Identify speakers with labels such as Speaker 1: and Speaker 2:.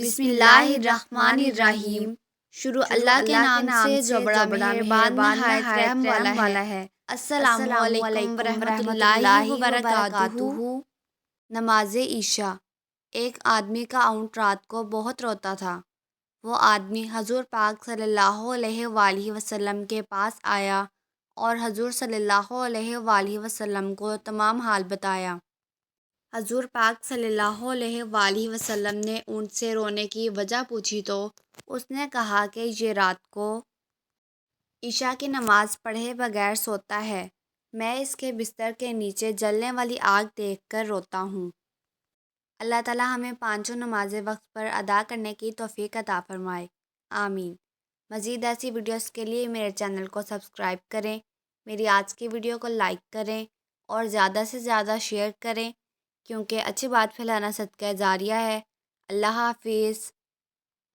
Speaker 1: بسم اللہ الرحمن الرحیم۔ شروع اللہ کے نام سے جو بڑا مہربان نہایت رحم والا ہے۔ السلام علیکم ورحمۃ اللہ وبرکاتہ۔ نماز عشاء۔ ایک آدمی کا اونٹ رات کو بہت روتا تھا۔ وہ آدمی حضور پاک صلی اللہ علیہ وآلہ وسلم کے پاس آیا اور حضور صلی اللہ علیہ وآلہ وسلم کو تمام حال بتایا۔ حضور پاک صلی اللہ علیہ وآلہ وسلم نے اونٹ سے رونے کی وجہ پوچھی تو اس نے کہا کہ یہ رات کو عشاء کی نماز پڑھے بغیر سوتا ہے، میں اس کے بستر کے نیچے جلنے والی آگ دیکھ کر روتا ہوں۔ اللہ تعالی ہمیں پانچوں نمازیں وقت پر ادا کرنے کی توفیق عطا فرمائے، آمین۔ مزید ایسی ویڈیوز کے لیے میرے چینل کو سبسکرائب کریں، میری آج کی ویڈیو کو لائک کریں اور زیادہ سے زیادہ شیئر کریں، کیونکہ اچھی بات پھیلانا صدقہ جاریہ ہے۔ اللہ حافظ۔